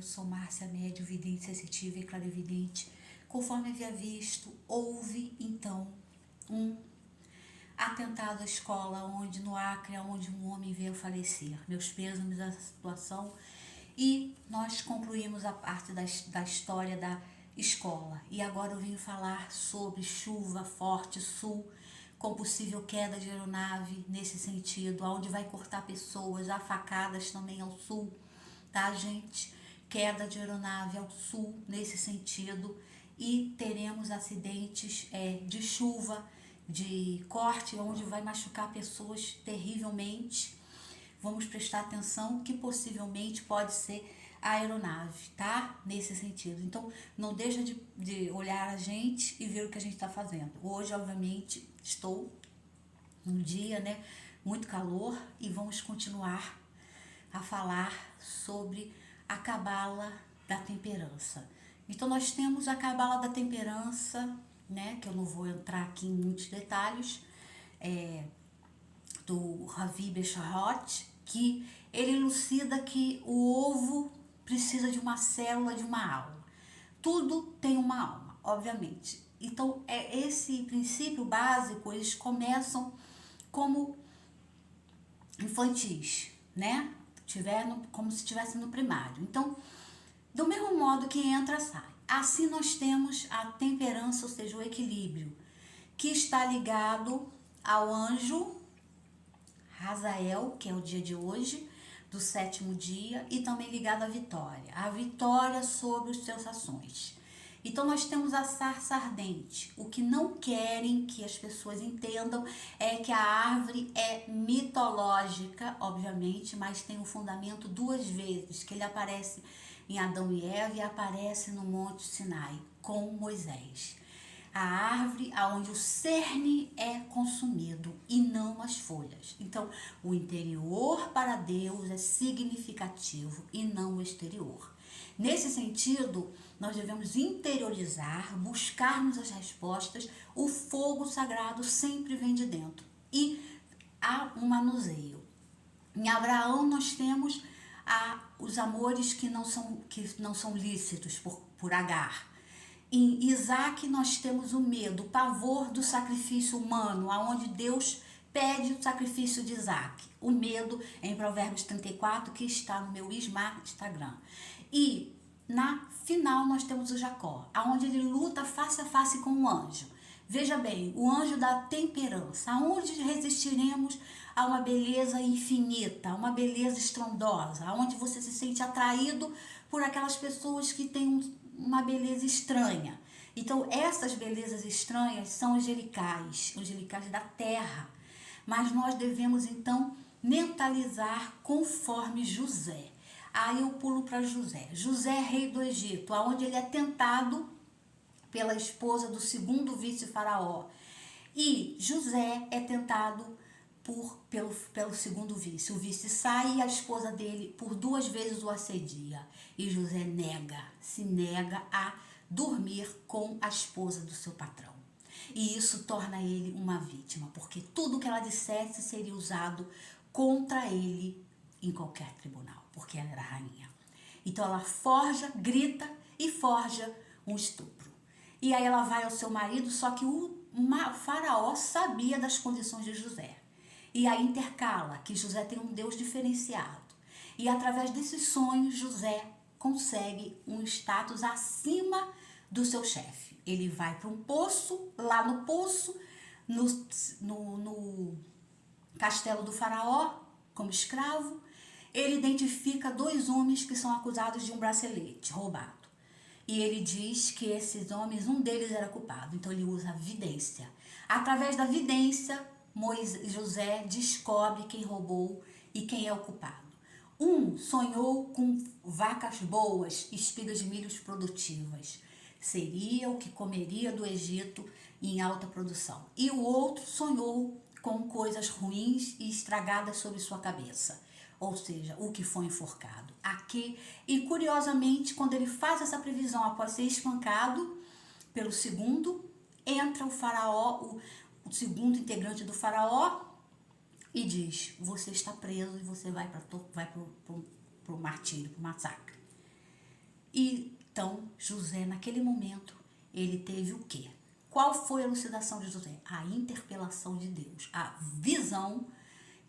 sou Márcia Médio, vidente sensitiva e clarividente. Conforme havia visto, houve então um atentado à escola onde no Acre, onde um homem veio falecer. Meus pêsames da situação. E nós concluímos a parte da história da escola. E agora eu vim falar sobre chuva forte sul, com possível queda de aeronave nesse sentido, onde vai cortar pessoas, há facadas também ao sul, tá, gente? Queda de aeronave ao sul nesse sentido, e teremos acidentes de chuva, de corte, onde vai machucar pessoas terrivelmente. Vamos prestar atenção que possivelmente pode ser a aeronave, tá? Nesse sentido. Então, não deixa de olhar a gente e ver o que a gente está fazendo. Hoje, obviamente, estou num dia, né? Muito calor, e vamos continuar a falar sobre a cabala da temperança. Então, nós temos a cabala da temperança, né? Que eu não vou entrar aqui em muitos detalhes, do Ravi Becharoth, que ele elucida que o ovo precisa de uma célula, de uma alma. Tudo tem uma alma, obviamente. Então, esse princípio básico, eles começam como infantis, né? Como se estivesse no primário. Então, do mesmo modo que entra, sai. Assim nós temos a temperança, ou seja, o equilíbrio, que está ligado ao anjo Razael, que é o dia de hoje, do 7º dia, e também ligado à vitória. A vitória sobre os seus ações. Então nós temos a sarça ardente. O que não querem que as pessoas entendam é que a árvore é mitológica, obviamente, mas tem um fundamento 2 vezes, que ele aparece em Adão e Eva e aparece no Monte Sinai, com Moisés. A árvore onde o cerne é consumido e não as folhas. Então, o interior para Deus é significativo e não o exterior. Nesse sentido, nós devemos interiorizar, buscarmos as respostas. O fogo sagrado sempre vem de dentro e há um manuseio. Em Abraão nós temos os amores que não são lícitos por Agar. Em Isaac nós temos o medo, o pavor do sacrifício humano, aonde Deus pede o sacrifício de Isaac. O medo em Provérbios 34, que está no meu Instagram. E na final nós temos o Jacó, aonde ele luta face a face com o anjo. Veja bem, o anjo da temperança, aonde resistiremos a uma beleza infinita, uma beleza estrondosa, aonde você se sente atraído por aquelas pessoas que têm uma beleza estranha. Então, essas belezas estranhas são angelicais da terra. Mas nós devemos, então, mentalizar conforme José. Aí eu pulo para José. José, rei do Egito, onde ele é tentado pela esposa do 2º vice-faraó. E José é tentado pelo 2º vice. O vice sai e a esposa dele por 2 vezes o assedia. E José se nega a dormir com a esposa do seu patrão. E isso torna ele uma vítima, porque tudo que ela dissesse seria usado contra ele em qualquer tribunal, porque ela era rainha. Então ela grita e forja um estupro. E aí ela vai ao seu marido, só que o faraó sabia das condições de José. E aí intercala que José tem um Deus diferenciado. E através desses sonhos, José consegue um status acima do seu chefe. Ele vai para um poço, lá no poço, no castelo do faraó, como escravo. Ele identifica 2 homens que são acusados de um bracelete roubado. E ele diz que esses homens, um deles era culpado. Então ele usa a vidência. Através da vidência, José descobre quem roubou e quem é o culpado. Um sonhou com vacas boas, espigas de milhos produtivas. Seria o que comeria do Egito em alta produção. E o outro sonhou com coisas ruins e estragadas sobre sua cabeça. Ou seja, o que foi enforcado. E curiosamente, quando ele faz essa previsão após ser espancado pelo 2º, entra o faraó, o 2º integrante do faraó, e diz: você está preso e você vai para o martírio, para o massacre. E então José, naquele momento, ele teve o quê? Qual foi a elucidação de José? A interpelação de Deus, a visão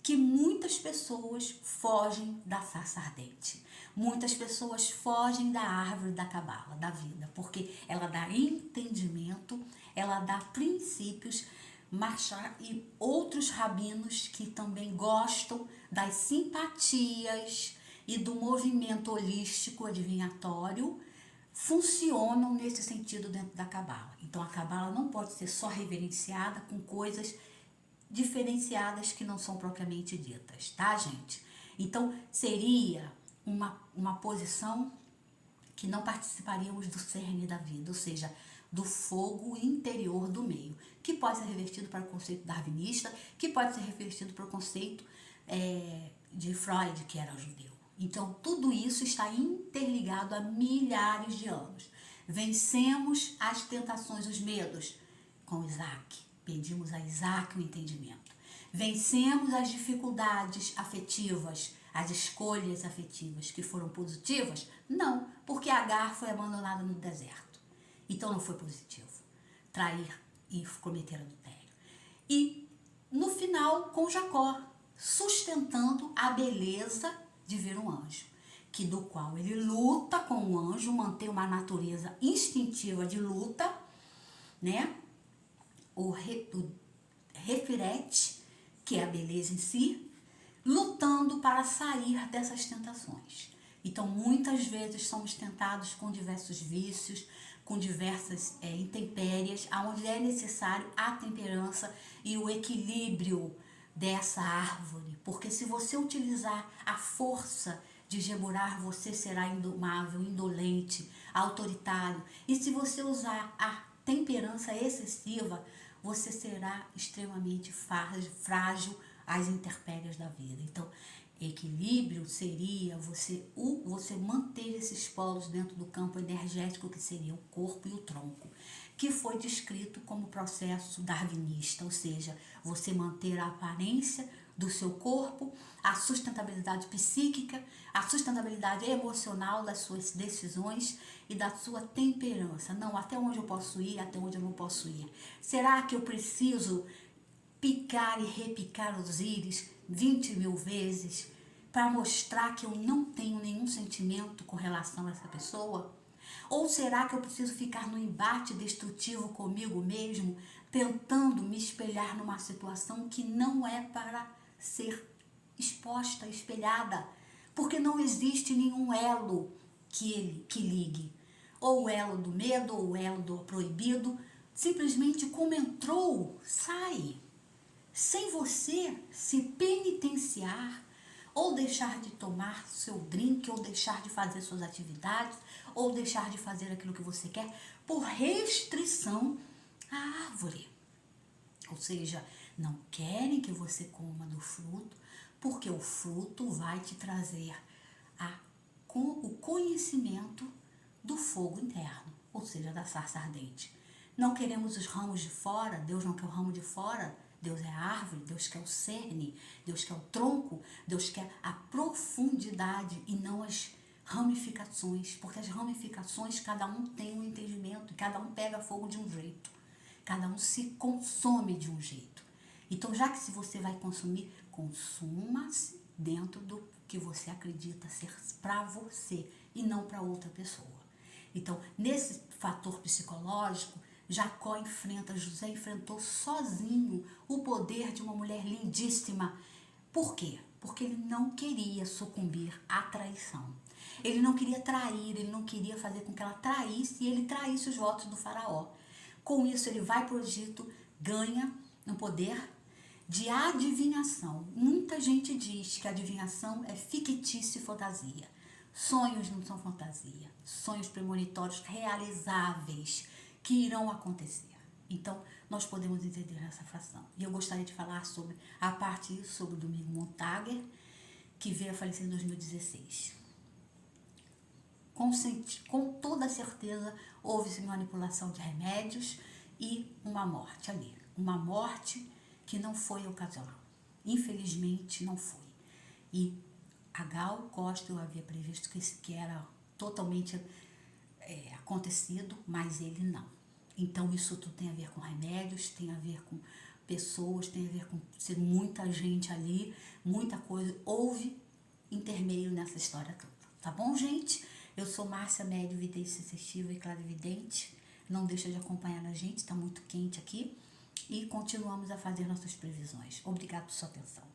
que muitas pessoas fogem da sarça ardente. Muitas pessoas fogem da árvore da cabala, da vida, porque ela dá entendimento, ela dá princípios. Marchar e outros rabinos que também gostam das simpatias e do movimento holístico adivinhatório funcionam nesse sentido dentro da cabala. Então a cabala não pode ser só reverenciada com coisas diferenciadas que não são propriamente ditas, tá, gente? Então seria uma posição que não participaríamos do cerne da vida, ou seja, do fogo interior do meio, que pode ser revertido para o conceito darwinista, que pode ser revertido para o conceito de Freud, que era judeu. Então, tudo isso está interligado há milhares de anos. Vencemos as tentações, os medos com Isaac. Pedimos a Isaac o entendimento. Vencemos as dificuldades afetivas, as escolhas afetivas que foram positivas? Não, porque Agar foi abandonada no deserto. Então não foi positivo. Trair e cometer adultério. E no final, com Jacó, sustentando a beleza de ver um anjo, que do qual ele luta com o anjo, mantém uma natureza instintiva de luta, né? O refirete, que é a beleza em si, lutando para sair dessas tentações. Então, muitas vezes somos tentados com diversos vícios, com diversas intempéries, onde é necessário a temperança e o equilíbrio dessa árvore. Porque se você utilizar a força de geburar, você será indomável, indolente, autoritário. E se você usar a temperança excessiva, você será extremamente frágil às intempéries da vida. Então, equilíbrio seria você manter esses polos dentro do campo energético, que seria o corpo e o tronco, que foi descrito como processo darwinista, ou seja, você manter a aparência do seu corpo, a sustentabilidade psíquica, a sustentabilidade emocional das suas decisões e da sua temperança. Não, até onde eu posso ir, até onde eu não posso ir. Será que eu preciso picar e repicar os íris 20.000 vezes para mostrar que eu não tenho nenhum sentimento com relação a essa pessoa? Ou será que eu preciso ficar no embate destrutivo comigo mesmo, tentando me espelhar numa situação que não é para ser exposta, espelhada? Porque não existe nenhum elo que ligue. Ou o elo do medo, ou o elo do proibido. Simplesmente como entrou, sai. Sem você se penitenciar, ou deixar de tomar seu drink, ou deixar de fazer suas atividades, ou deixar de fazer aquilo que você quer, por restrição à árvore. Ou seja, não querem que você coma do fruto, porque o fruto vai te trazer o conhecimento do fogo interno, ou seja, da sarça ardente. Não queremos os ramos de fora, Deus não quer o ramo de fora. Deus é a árvore, Deus quer o cerne, Deus quer o tronco, Deus quer a profundidade e não as ramificações, porque as ramificações cada um tem um entendimento, cada um pega fogo de um jeito, cada um se consome de um jeito. Então, já que se você vai consumir, consuma-se dentro do que você acredita ser para você e não para outra pessoa. Então, nesse fator psicológico, José enfrentou sozinho o poder de uma mulher lindíssima. Por quê? Porque ele não queria sucumbir à traição. Ele não queria trair, ele não queria fazer com que ela traísse e ele traísse os votos do faraó. Com isso, ele vai para o Egito, ganha um poder de adivinhação. Muita gente diz que a adivinhação é fictícia e fantasia. Sonhos não são fantasia. Sonhos premonitórios realizáveis que irão acontecer. Então, nós podemos entender essa fração. E eu gostaria de falar sobre a parte sobre o Domingo Montague, que veio a falecer em 2016. Com toda certeza, houve manipulação de remédios e uma morte ali. Uma morte que não foi ocasional. Infelizmente, não foi. E a Gal Costa, eu havia previsto que era totalmente acontecido, mas ele não. Então isso tudo tem a ver com remédios, tem a ver com pessoas, tem a ver com ser muita gente ali, muita coisa. Houve intermeio nessa história toda. Tá bom, gente? Eu sou Márcia Médio, vidente sucessiva e clarividente. Não deixa de acompanhar a gente, tá muito quente aqui. E continuamos a fazer nossas previsões. Obrigada por sua atenção.